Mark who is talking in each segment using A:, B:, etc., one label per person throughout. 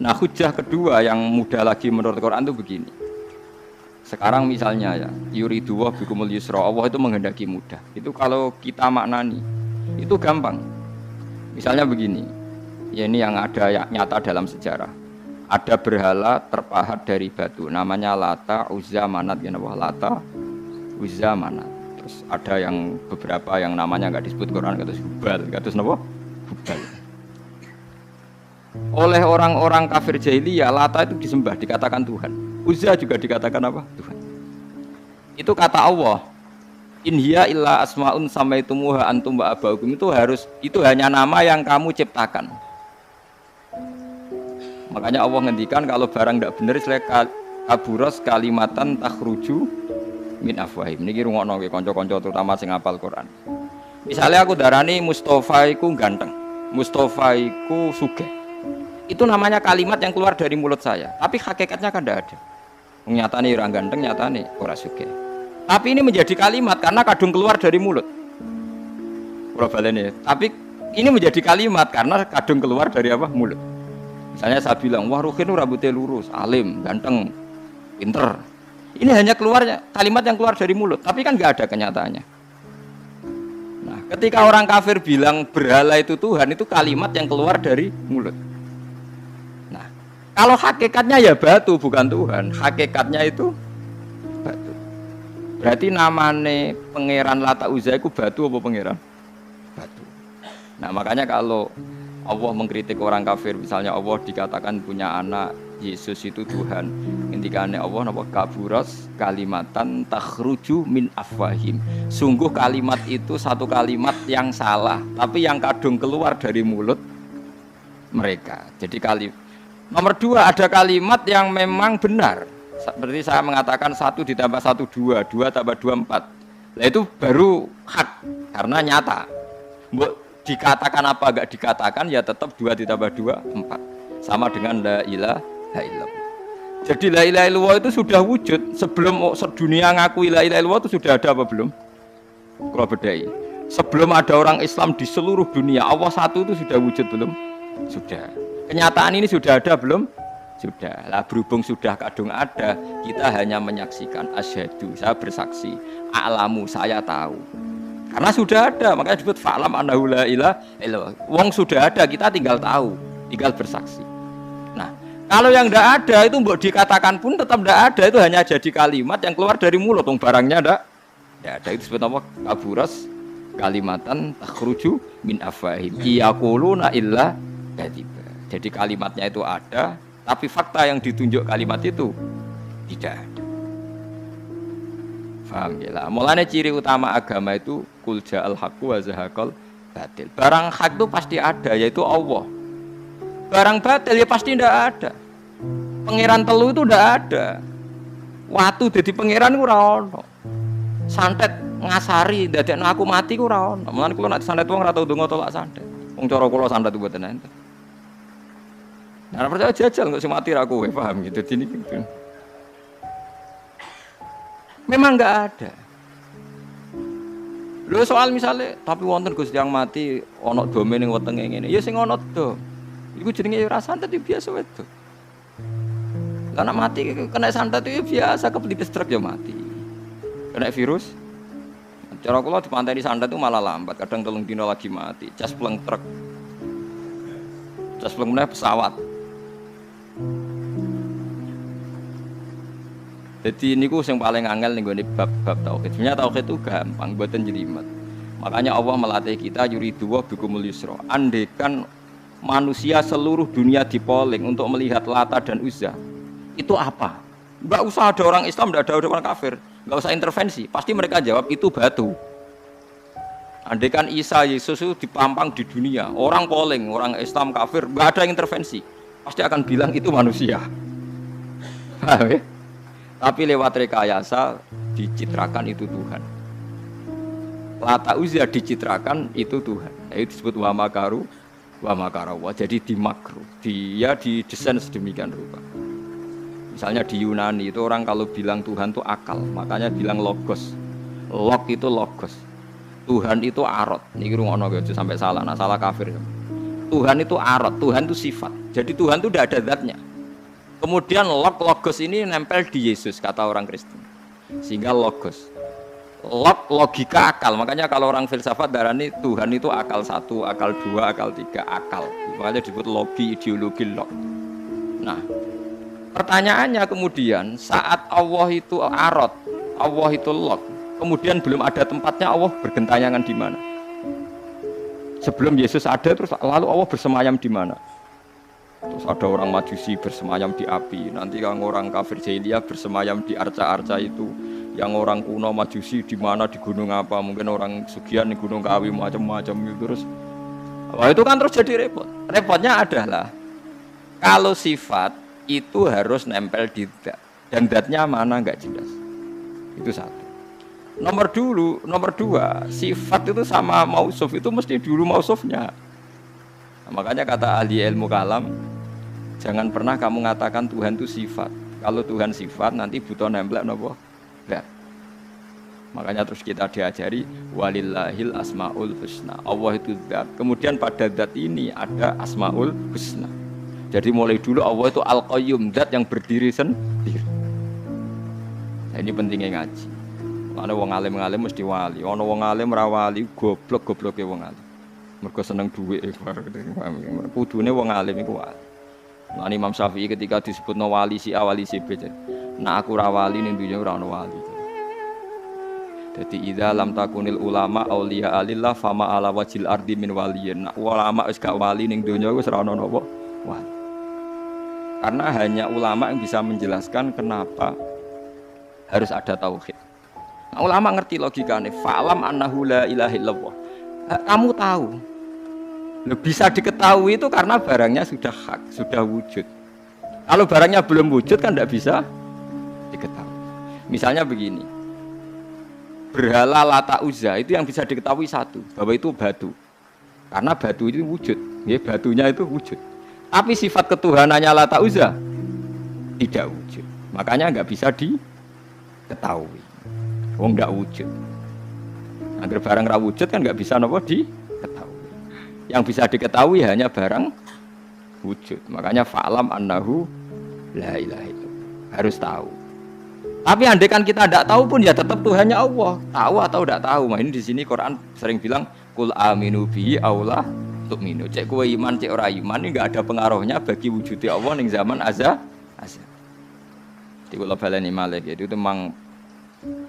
A: Nah, hujah kedua yang mudah lagi menurut Quran itu begini. Sekarang misalnya ya, yuridu wa bikumul yusra, Allah itu menghendaki mudah. Itu kalau kita maknani, itu gampang. Misalnya begini, ya ini yang ada ya, nyata dalam sejarah. Ada berhala terpahat dari batu, namanya Lata, Uzza, Manat, ya Allah, Lata, Uzza, Manat. Terus ada yang beberapa yang namanya nggak disebut Quran, kata Hubal, kata apa? Hubal. Oleh orang-orang kafir jahiliyah, Lata itu disembah, dikatakan Tuhan. Uzza juga dikatakan apa? Tuhan. Itu kata Allah. In hiya illa asmaun samaitumuha antum wa abaukum, itu hanya nama yang kamu ciptakan. Makanya Allah ngendikan kalau barang tidak benar istilah kaburos kalimatan takhruju min afwahim. Niki rungokno nggih kanca-kanca terutama sing hafal Quran. Misalnya aku darani Mustafa iku ganteng, Mustafa iku sugih. Itu namanya kalimat yang keluar dari mulut saya, tapi hakikatnya kan tidak ada. Nyatane ora ganteng, nyatane ora sugih. Tapi ini menjadi kalimat karena kadung keluar dari mulut. Ora balene, tapi ini menjadi kalimat karena kadung keluar dari apa? Mulut. Misalnya saya bilang, wah Ruhin rambutnya lurus, alim, ganteng, pinter. Ini hanya keluarnya kalimat yang keluar dari mulut, tapi kan nggak ada kenyataannya. Nah, ketika orang kafir bilang berhala itu Tuhan, itu kalimat yang keluar dari mulut. Nah, kalau hakikatnya ya batu bukan Tuhan, hakikatnya itu batu. Berarti namanya pangeran Lata Uzza itu batu apa pangeran? Batu. Nah, makanya kalau Allah mengkritik orang kafir, misalnya Allah dikatakan punya anak, Yesus itu Tuhan. Intikannya Allah napa kaburas kalimatan takhruju min afwahim. Sungguh kalimat itu satu kalimat yang salah, tapi yang kadung keluar dari mulut mereka. Jadi nomor dua, ada kalimat yang memang benar. Seperti saya mengatakan 1 ditambah 1 2, 2 tambah 2 4. Nah itu baru hak karena nyata. Dikatakan apa enggak dikatakan ya tetap 2 ditambah 2 4 sama dengan la ilaha illallah. Jadi la ilaha illallah itu sudah wujud sebelum dunia ngakui la ilaha illallah itu sudah ada apa belum? Kalau bedai. Sebelum ada orang Islam di seluruh dunia, Allah satu itu sudah wujud belum? Sudah. Kenyataan ini sudah ada belum? Sudah. Lah berhubung sudah kadung ada, kita hanya menyaksikan asyhadu, saya bersaksi, a'lamu, saya tahu. Karena sudah ada, makanya disebut fa'lam annahu la ilaha illallah. Wong sudah ada, kita tinggal tahu, tinggal bersaksi. Nah, kalau yang tidak ada itu mbok dikatakan pun tetap tidak ada, itu hanya jadi kalimat yang keluar dari mulut, wong barangnya tidak ada. Itu disebut apa? Kaburas kalimatan takhruju min afwahim. Yaquluna illa kadziba. Jadi kalimatnya itu ada, tapi fakta yang ditunjuk kalimat itu tidak ada. Paham ya lah. Mulanya ciri utama agama itu kul ja'al haqqu wa zahaqal batil. Barang hak itu pasti ada, yaitu Allah. Barang batil ya pasti tidak ada. Pangeran telu itu tidak ada. Watu jadi pangeran ku ora ono. Santet ngasari dadekno aku mati ku ora ono. Mulane kula nek santet wong ora tau ndonga tolak santet. Wong cara kula santet mboten enten. Nah, percaya jajal kok sing mati ra kowe, paham gitu dini gitu. Memang enggak ada. Lho soal misalnya tapi wonten Gus yang mati ana dome ning wetenge ngene. Ya sing ana do. Iku jenenge ya ora santet biasa wedok. Lah nek mati kena santet itu biasa kepelitis truk ya mati. Kena virus. Cara kula dipanteni santet itu malah lambat, kadang 3 dina lagi mati. Cas pleng truk. Cas pleng meneh pesawat. Jadi ini yang paling angel nih bab tauhid. Sebenarnya tauhid itu gampang, buatan jelimet. Makanya Allah melatih kita yuridu wa bikumul yusra. Andekan manusia seluruh dunia dipoling untuk melihat Lata dan Uzza, itu apa? Enggak usah ada orang Islam, enggak ada orang kafir, enggak usah intervensi. Pasti mereka jawab itu batu. Andekan Isa Yesus itu dipampang di dunia, orang poling, orang Islam kafir, enggak ada intervensi. Pasti akan bilang itu manusia. Paham ya? Tapi lewat rekayasa dicitrakan itu Tuhan. Lata Uzza dicitrakan itu Tuhan. Itu disebut wa makaru wa makarawa. Jadi dimakru. Dia didesain sedemikian rupa. Misalnya di Yunani itu orang kalau bilang Tuhan itu akal, makanya bilang logos. Log itu logos. Tuhan itu arot. Niki rungokno aja sampai salah, nah salah kafir. Tuhan itu arot, Tuhan itu sifat. Jadi Tuhan itu tidak ada zatnya. Kemudian logos ini nempel di Yesus, kata orang Kristen. Sehingga logos. Logika akal. Makanya kalau orang filsafat darani Tuhan itu akal 1, akal 2, akal 3, akal. Makanya disebut logi, ideologi log. Nah, pertanyaannya kemudian saat Allah itu arot, Allah itu log, kemudian belum ada tempatnya, Allah bergentayangan di mana? Sebelum Yesus ada, terus lalu Allah bersemayam di mana? Terus ada orang Majusi bersemayam di api, nanti orang kafir jahiliyah bersemayam di arca-arca itu, yang orang kuno Majusi di mana, di gunung apa, mungkin orang Sugian di gunung Kawi macam-macam gitu. Terus wah, itu kan terus jadi repot. Repotnya adalah kalau sifat itu harus nempel di zat, dan zatnya mana nggak jelas. Itu satu. Nomor dua, sifat itu sama mausuf itu mesti dulu mausufnya. Nah, makanya kata ahli ilmu kalam, jangan pernah kamu mengatakan Tuhan itu sifat. Kalau Tuhan sifat nanti butuh nempel nopo. Zat. Makanya terus kita diajari walillahil asmaul husna. Allah itu zat. Kemudian pada zat ini ada asmaul husna. Jadi mulai dulu Allah itu al-qayyum, zat yang berdiri sendiri. Nah, ini pentingnya ngaji. Ana wong alim-alim mesti wali. Ana wong alim ra wali, goblok-gobloke wong alim. Mergo seneng dhuwit kudune wong alim iku wali. Nah, Imam Syafi'i ketika disebutno wali si A wali si B. Nah aku ra wali ning dunya ora ana wali. Jadi idza lam takunil ulama auliya alillah fama ala wajil ardi min waliyin. Nah, ulama wis gak wali ning donya wis ora ana napa wali. Karena hanya ulama yang bisa menjelaskan kenapa harus ada tauhid. Nah, ulama ngerti logikanya. Fa'lam annahu la ilaha illallah. Kamu tahu. Bisa diketahui itu karena barangnya sudah hak, sudah wujud. Kalau barangnya belum wujud kan tidak bisa diketahui. Misalnya begini. Berhala Lata Uzza itu yang bisa diketahui satu, bahwa itu batu. Karena batu itu wujud, ya, batunya itu wujud. Tapi sifat ketuhanannya Lata Uzza tidak wujud. Makanya nggak bisa diketahui. Wong nggak wujud. Agar barang ra wujud kan nggak bisa nopo diketahui. Yang bisa diketahui hanya barang wujud. Makanya fa'lam annahu la ilaha illallah. Harus tahu. Tapi andai kan kita tidak tahu pun ya tetap Tuhannya Allah. Tahu atau tidak tahu. Nah, ini di sini Quran sering bilang kul aminu bihi aula tu'minu. Cek kowe iman cek ora iman ini enggak ada pengaruhnya bagi wujudnya Allah ning zaman azza. Di kula baleni malih itu memang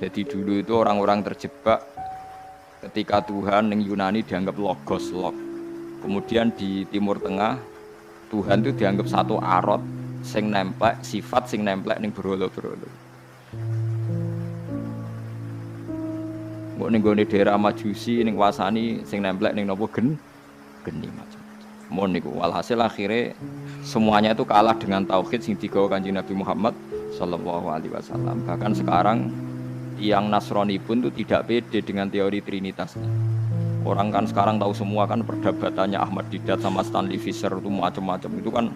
A: jadi dulu itu orang-orang terjebak ketika Tuhan ning Yunani dianggap logos log. Kemudian di Timur Tengah Tuhan itu dianggap satu arot sing nemplek, sifat sing nemplek ning berhala-berhala. Mbok ning gone daerah Majusi ning wasani sing nemplek ning napa geni macam. Mon niku walhasil akhirnya semuanya itu kalah dengan tauhid sing digawa Kanjeng Nabi Muhammad sallallahu alaihi wasallam. Bahkan sekarang yang Nasrani pun itu tidak pede dengan teori trinitas. Orang kan sekarang tahu semua kan perdebatannya Ahmad Didat sama Stanley Fisher itu macam-macam. Itu kan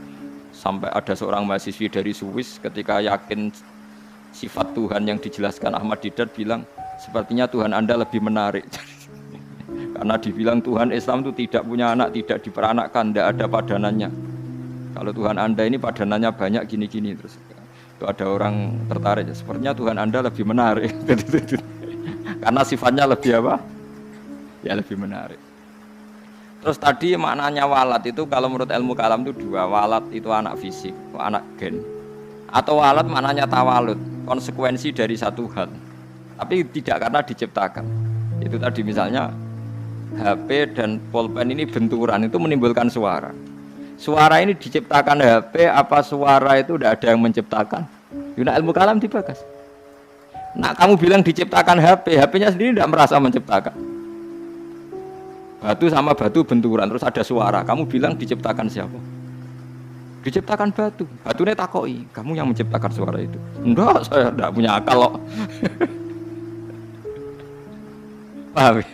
A: sampai ada seorang mahasiswi dari Swiss ketika yakin sifat Tuhan yang dijelaskan Ahmad Didat bilang sepertinya Tuhan Anda lebih menarik. Karena dibilang Tuhan Islam itu tidak punya anak, tidak diperanakkan, tidak ada padanannya. Kalau Tuhan Anda ini padanannya banyak gini-gini terus. Itu ada orang tertarik. Sepertinya Tuhan Anda lebih menarik. Karena sifatnya lebih apa? Ya lebih menarik. Terus tadi maknanya walat itu kalau menurut ilmu kalam itu dua. Walat itu anak fisik, anak gen. Atau walat maknanya tawalud, konsekuensi dari satu hal. Tapi tidak karena diciptakan. Itu tadi misalnya HP dan pulpen ini benturan itu menimbulkan suara. Suara ini diciptakan HP apa suara itu tidak ada yang menciptakan? Yuna ilmu kalam dibakas. Nah kamu bilang diciptakan HP, HP-nya sendiri tidak merasa menciptakan. Batu sama batu benturan terus ada suara. Kamu bilang diciptakan siapa? Diciptakan batu. Batunya takoi, kamu yang menciptakan suara itu. Enggak, saya tidak punya akal loh. Paham?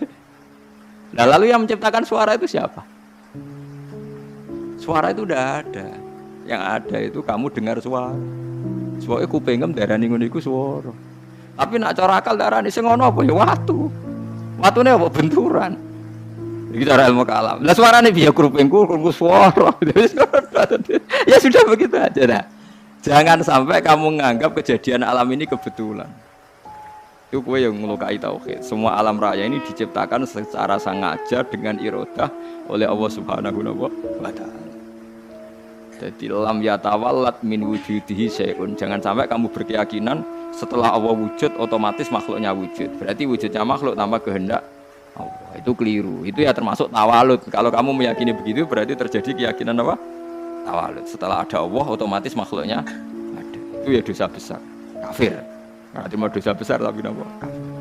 A: Nah lalu yang menciptakan suara itu siapa? Suara itu udah ada. Yang ada itu kamu dengar suara. Soalnya kupingem darani ngono iku suara. Tapi nak cara akal darani sing ngono apa ya watu. Watune apa benturan. Iki cara ilmu kalam. Lah suarane piye krupingku suara. Ya sudah begitu aja dah. Jangan sampai kamu menganggap kejadian alam ini kebetulan. Itu kowe yang melukai tauhid. Semua alam raya ini diciptakan secara sengaja dengan irodah oleh Allah Subhanahu wa taala. Jadi lam yatawallat min wujudihi syai'un. Jangan sampai kamu berkeyakinan setelah Allah wujud otomatis makhluknya wujud. Berarti wujudnya makhluk tanpa kehendak Allah. Itu keliru. Itu ya termasuk tawalud. Kalau kamu meyakini begitu berarti terjadi keyakinan apa? Tawalud. Setelah ada Allah otomatis makhluknya ada. Itu ya dosa besar. Kafir. Nah, cuma dosa besar tapi apa? Kafir.